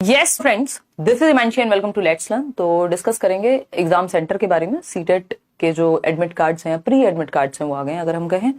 Yes friends, this is Himanshi and welcome to let's learn. तो discuss करेंगे exam centre के बारे में। सीटेट के जो एडमिट कार्ड्स हैं, प्री एडमिट कार्ड्स हैं, वो आ गए हैं। अगर हम कहें,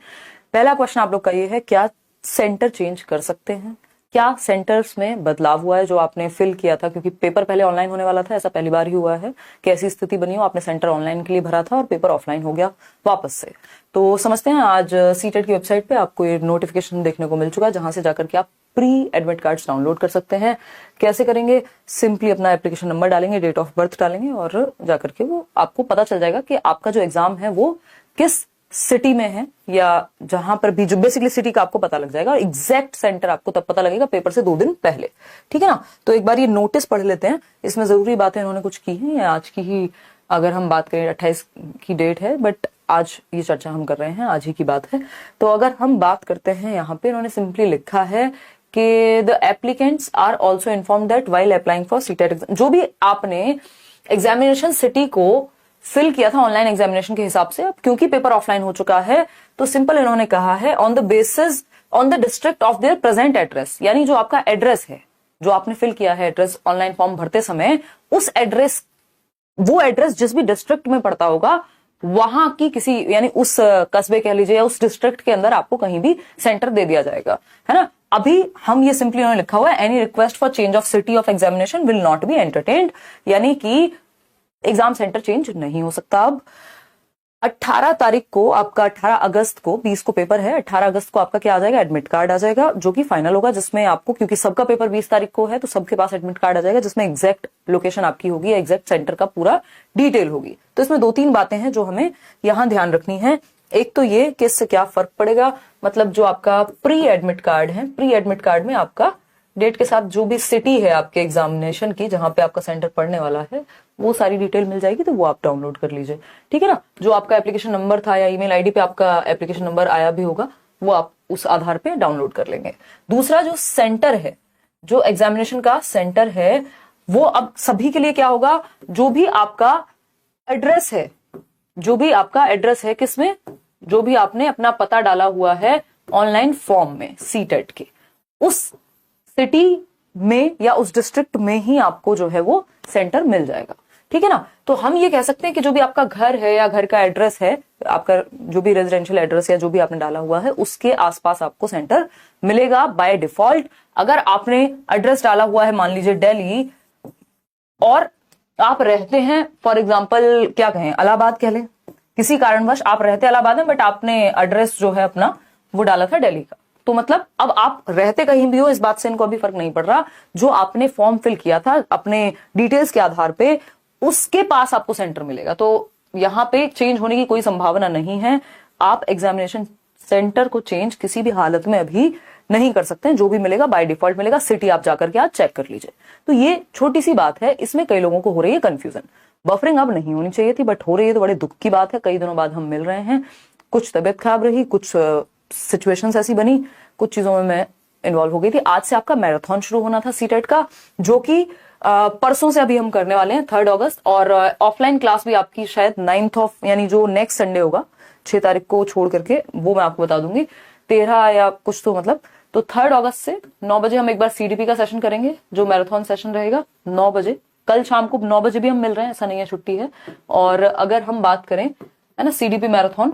पहला क्वेश्चन आप लोग का ये है, क्या सेंटर चेंज कर सकते हैं? क्या सेंटर्स में बदलाव हुआ है जो आपने फिल किया था? क्योंकि पेपर पहले ऑनलाइन होने वाला था, ऐसा पहली बार ही हुआ है कि ऐसी स्थिति बनी हो, आपने सेंटर ऑनलाइन के लिए भरा था और पेपर ऑफलाइन हो गया वापस से। तो समझते हैं, आज सीटेट की वेबसाइट पे आपको ये नोटिफिकेशन देखने को मिल चुका है, जहां से जाकर के आप प्री एडमिट कार्ड्स डाउनलोड कर सकते हैं। कैसे करेंगे? सिंपली अपना एप्लीकेशन नंबर डालेंगे, डेट ऑफ बर्थ डालेंगे और जाकर के वो आपको पता चल जाएगा कि आपका जो एग्जाम है वो किस सिटी में है, या जहां पर भी, जो बेसिकली सिटी का आपको पता लग जाएगा। एग्जैक्ट सेंटर आपको तब पता लगेगा पेपर से 2 दिन पहले। ठीक है ना? तो एक बार ये नोटिस पढ़ लेते हैं, इसमें जरूरी बातें इन्होंने कुछ की हैं, या आज की ही अगर हम बात करें, 28 की डेट है, बट आज ये चर्चा हम कर रहे हैं, आज ही की बात है। तो अगर हम बात करते हैं, यहाँ पे इन्होंने सिंपली लिखा है कि the applicants are also inform that while applying for CTET exam, जो भी आपने एग्जामिनेशन सिटी को फिल किया था ऑनलाइन एग्जामिनेशन के हिसाब से, अब क्योंकि पेपर ऑफलाइन हो चुका है, तो सिंपल इन्होंने कहा है on the basis on the district of their present address, यानी जो आपका एड्रेस है, जो आपने फिल किया है एड्रेस ऑनलाइन फॉर्म भरते समय, उस एड्रेस, वो एड्रेस जिस भी डिस्ट्रिक्ट में पड़ता होगा, वहां की किसी, यानी उस कस्बे कह लीजिए, या उस डिस्ट्रिक्ट के अंदर आपको कहीं भी सेंटर दे दिया जाएगा, है ना? अभी हम ये सिंपली उन्होंने लिखा हुआ है, any request for change of city of examination will not be entertained, यानी कि एग्जाम सेंटर चेंज नहीं हो सकता। अब 18 तारीख को आपका, 18 अगस्त को, 20 को पेपर है, 18 अगस्त को आपका क्या आ जाएगा? एडमिट कार्ड आ जाएगा, जो कि फाइनल होगा, जिसमें आपको, क्योंकि सबका पेपर 20 तारीख को है, तो सबके पास एडमिट कार्ड आ जाएगा, जिसमें एग्जैक्ट लोकेशन आपकी होगी, एग्जैक्ट सेंटर का पूरा डिटेल होगी। तो इसमें 2-3 बातें हैं जो हमें यहां ध्यान रखनी है। एक तो ये कि इससे क्या फर्क पड़ेगा, मतलब जो आपका प्री एडमिट कार्ड है, प्री एडमिट कार्ड में आपका डेट के साथ जो भी सिटी है आपके एग्जामिनेशन की, जहां पे आपका सेंटर पड़ने वाला है, वो सारी डिटेल मिल जाएगी, तो वो आप डाउनलोड कर लीजिए। ठीक है ना? जो आपका एप्लीकेशन नंबर था या ईमेल आईडी पे आपका एप्लीकेशन नंबर आया भी होगा, वो आप उस आधार पे डाउनलोड कर लेंगे। दूसरा, जो सेंटर है, जो एग्जामिनेशन का सेंटर है, वो अब सभी के लिए क्या होगा? जो भी आपका एड्रेस है, जो भी आपका एड्रेस है, किसमें, जो भी आपने अपना पता डाला हुआ है ऑनलाइन फॉर्म में सीटेट के, उस सिटी में या उस डिस्ट्रिक्ट में ही आपको जो है वो सेंटर मिल जाएगा। ठीक है ना? तो हम ये कह सकते हैं कि जो भी आपका घर है या घर का एड्रेस है, आपका जो भी रेजिडेंशियल एड्रेस या जो भी आपने डाला हुआ है, उसके आसपास आपको सेंटर मिलेगा बाय डिफॉल्ट। अगर आपने एड्रेस डाला हुआ है, मान लीजिए दिल्ली, और आप रहते हैं, फॉर एग्जाम्पल क्या कहें, इलाहाबाद कह लें, किसी कारणवश आप रहते इलाहाबाद में, बट आपने एड्रेस जो है अपना वो डाला था दिल्ली का, तो मतलब अब आप रहते कहीं भी हो, इस बात से इनको अभी फर्क नहीं पड़ रहा। जो आपने फॉर्म फिल किया था अपने डिटेल्स के आधार पे, उसके पास आपको सेंटर मिलेगा। तो यहां पे चेंज होने की कोई संभावना नहीं है। आप एग्जामिनेशन सेंटर को चेंज किसी भी हालत में अभी नहीं कर सकते हैं। जो भी मिलेगा बाय डिफॉल्ट मिलेगा। सिटी आप जाकर के आज चेक कर लीजिए। तो ये छोटी सी बात है, इसमें कई लोगों को हो रही है कंफ्यूजन। बफरिंग अब नहीं होनी चाहिए थी, बट हो रही है, तो बड़े दुख की बात है। कई दिनों बाद हम मिल रहे हैं, कुछ तबियत खराब रही, कुछ सिचुएशंस ऐसी बनी, कुछ चीजों में मैं इन्वॉल्व हो गई थी। आज से आपका मैराथन शुरू होना था सीटेट का, जो कि परसों से अभी हम करने वाले हैं, 3 अगस्त, और ऑफलाइन क्लास भी आपकी शायद 9th ऑफ, यानी जो नेक्स्ट संडे होगा 6 तारीख को छोड़ करके, वो मैं आपको बता दूंगी, 13 या कुछ, तो मतलब, तो 3 अगस्त से 9 बजे हम एक बार सीडीपी का सेशन करेंगे, जो मैराथन सेशन रहेगा 9 बजे। कल शाम को 9 बजे भी हम मिल रहे हैं, ऐसा नहीं है छुट्टी है। और अगर हम बात करें, है ना, सीडीपी मैराथन,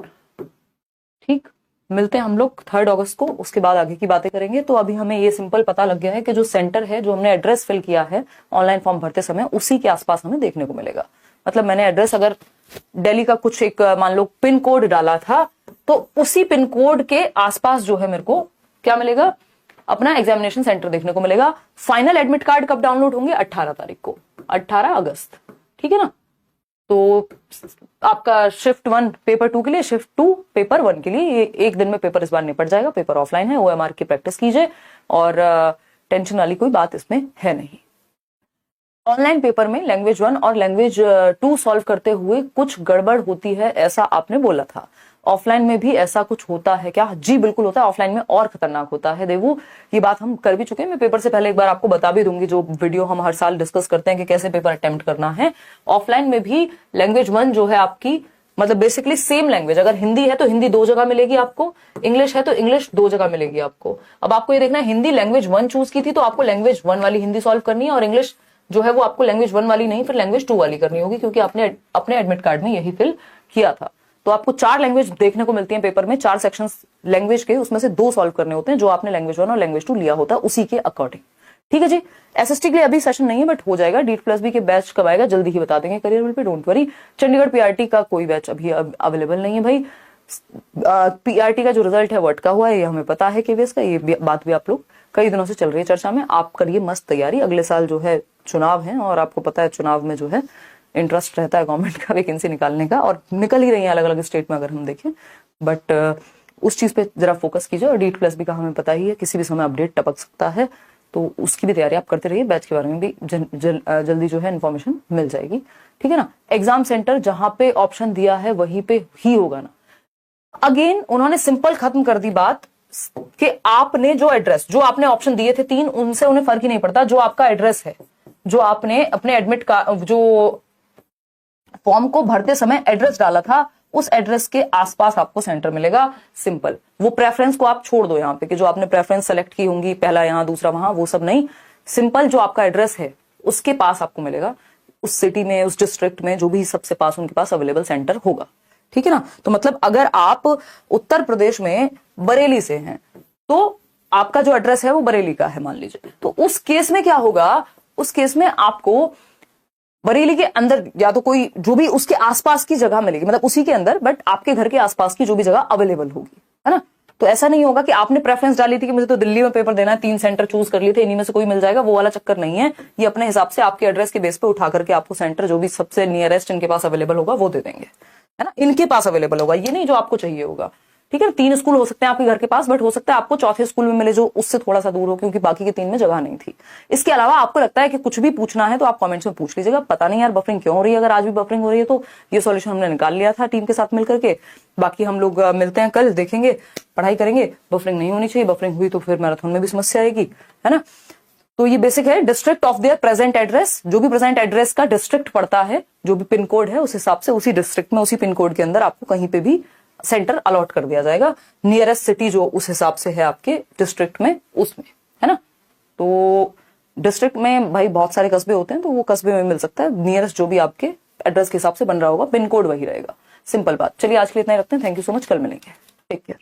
ठीक, मिलते हैं हम लोग 3 अगस्त को, उसके बाद आगे की बातें करेंगे। तो अभी हमें ये सिंपल पता लग गया है कि जो सेंटर है, जो हमने एड्रेस फिल किया है ऑनलाइन फॉर्म भरते समय, उसी के आसपास हमें देखने को मिलेगा। मतलब मैंने एड्रेस अगर दिल्ली का कुछ एक, मान लो, पिन कोड डाला था, तो उसी पिन कोड के आसपास जो है मेरे को क्या मिलेगा? अपना एग्जामिनेशन सेंटर देखने को मिलेगा। फाइनल एडमिट कार्ड कब डाउनलोड होंगे? 18 तारीख को, 18 अगस्त। ठीक है ना? तो आपका शिफ्ट 1 पेपर 2 के लिए, शिफ्ट 2 पेपर 1 के लिए, ये एक दिन में पेपर इस बार निपट जाएगा। पेपर ऑफलाइन है, ओएमआर की प्रैक्टिस कीजिए, और टेंशन वाली कोई बात इसमें है नहीं। ऑनलाइन पेपर में लैंग्वेज 1 और लैंग्वेज 2 सॉल्व करते हुए कुछ गड़बड़ होती है, ऐसा आपने बोला था। ऑफलाइन में भी ऐसा कुछ होता है क्या? जी बिल्कुल होता है। ऑफलाइन में और खतरनाक होता है देवू, ये बात हम कर भी चुके हैं। मैं पेपर से पहले एक बार आपको बता भी दूंगी, जो वीडियो हम हर साल डिस्कस करते हैं कि कैसे पेपर अटेम्प्ट करना है। ऑफलाइन में भी लैंग्वेज 1 जो है आपकी, मतलब बेसिकली सेम लैंग्वेज, अगर हिंदी है तो हिंदी 2 जगह मिलेगी आपको, इंग्लिश है तो इंग्लिश 2 जगह मिलेगी आपको। अब आपको ये देखना है, हिंदी लैंग्वेज 1 चूज की थी तो आपको लैंग्वेज 1 वाली हिंदी सॉल्व करनी है, और इंग्लिश जो है वो आपको लैंग्वेज 1 वाली नहीं फिर लैंग्वेज 2 वाली करनी होगी, क्योंकि आपने अपने एडमिट कार्ड में यही फिल किया था। तो आपको 4 लैंग्वेज देखने को मिलती है पेपर में, 4 सेक्शंस लैंग्वेज के, उसमें से 2 सॉल्व करने होते हैं जो आपने लैंग्वेज 1 और लैंग्वेज 2 लिया होता है उसी के अकॉर्डिंग। ठीक है जी। एसएसटी के लिए अभी सेशन नहीं है बट हो जाएगा। DEET+B के बैच कब आएगा जल्दी ही बता देंगे career bill pay, don't worry. Chandigarh PRT का कोई बैच अभी अवेलेबल नहीं है भाई। पीआरटी का जो रिजल्ट है वो अटका हुआ है, ये हमें पता है केवीएस का, ये बात भी आप लोग कई दिनों से चल रही है चर्चा में। आप करिए मस्त तैयारी, अगले साल जो है चुनाव है और आपको पता है चुनाव में जो है इंटरेस्ट रहता है गवर्नमेंट का वैकेंसी निकालने का, और निकल ही रही है अलग अलग स्टेट में अगर हम देखें, बट उस चीज पे जरा फोकस कीजिए। और DEET+B का हमें पता ही है किसी भी समय अपडेट टपक सकता है, तो उसकी भी तैयारी आप करते रहिए। बैच के बारे में भी जल्दी जो है इन्फॉर्मेशन मिल जाएगी, ठीक है ना। एग्जाम सेंटर जहां पे ऑप्शन दिया है वहीं पे ही होगा ना। अगेन उन्होंने सिंपल खत्म कर दी बात कि आपने जो एड्रेस, जो आपने ऑप्शन दिए थे 3, उनसे उन्हें फर्क ही नहीं पड़ता। जो आपका एड्रेस है, जो आपने अपने एडमिट का जो फॉर्म को भरते समय एड्रेस डाला था, उस एड्रेस के आसपास आपको सेंटर मिलेगा। सिंपल। वो प्रेफरेंस को आप छोड़ दो यहाँ पे कि जो आपने प्रेफरेंस सेलेक्ट की होंगी, पहला यहाँ दूसरा वहां, वो सब नहीं। सिंपल जो आपका एड्रेस है उसके पास आपको मिलेगा, उस सिटी में, उस डिस्ट्रिक्ट में, जो भी सबसे पास उनके पास अवेलेबल सेंटर होगा, ठीक है ना। तो मतलब अगर आप उत्तर प्रदेश में बरेली से हैं तो आपका जो एड्रेस है वो बरेली का है मान लीजिए, तो उस केस में क्या होगा, उस केस में आपको बरेली के अंदर या तो कोई जो भी उसके आसपास की जगह मिलेगी, मतलब उसी के अंदर, बट आपके घर के आसपास की जो भी जगह अवेलेबल होगी, है ना। तो ऐसा नहीं होगा कि आपने प्रेफरेंस डाली थी कि मुझे तो दिल्ली में पेपर देना है, 3 सेंटर चूज कर लिए थे, इन्हीं में से कोई मिल जाएगा, वो वाला चक्कर नहीं है। ये अपने हिसाब से आपके एड्रेस के बेस पे उठा करके आपको सेंटर जो भी सबसे नियरेस्ट इनके पास अवेलेबल होगा वो दे देंगे, है ना। इनके पास अवेलेबल होगा, ये नहीं जो आपको चाहिए होगा, ठीक है। 3 स्कूल हो सकते हैं आपके घर के पास, बट हो सकता है आपको चौथे स्कूल में मिले जो उससे थोड़ा सा दूर हो, क्योंकि बाकी के 3 में जगह नहीं थी। इसके अलावा आपको लगता है कि कुछ भी पूछना है तो आप कमेंट्स में पूछ लीजिएगा। पता नहीं यार बफरिंग क्यों हो रही है, अगर आज भी बफरिंग हो रही है तो ये सॉल्यूशन हमने निकाल लिया था टीम के साथ मिलकर के। बाकी हम लोग मिलते हैं कल, देखेंगे, पढ़ाई करेंगे। बफरिंग नहीं होनी चाहिए, बफरिंग हुई तो फिर मैराथन में भी समस्या आएगी, है ना। तो ये बेसिक है। District of their present address, जो भी प्रेजेंट एड्रेस का डिस्ट्रिक्ट पड़ता है, जो भी पिन कोड है उस हिसाब से उसी डिस्ट्रिक्ट में, उसी पिन कोड के अंदर आपको कहीं पे भी सेंटर अलॉट कर दिया जाएगा। नियरेस्ट सिटी जो उस हिसाब से है आपके डिस्ट्रिक्ट में, उसमें, है ना। तो डिस्ट्रिक्ट में भाई बहुत सारे कस्बे होते हैं, तो वो कस्बे में मिल सकता है। नियरेस्ट जो भी आपके एड्रेस के हिसाब से बन रहा होगा, पिन कोड वही रहेगा। सिंपल बात। चलिए आज के लिए इतना ही रखते हैं। थैंक यू सो मच, कल मिलेंगे। Take care.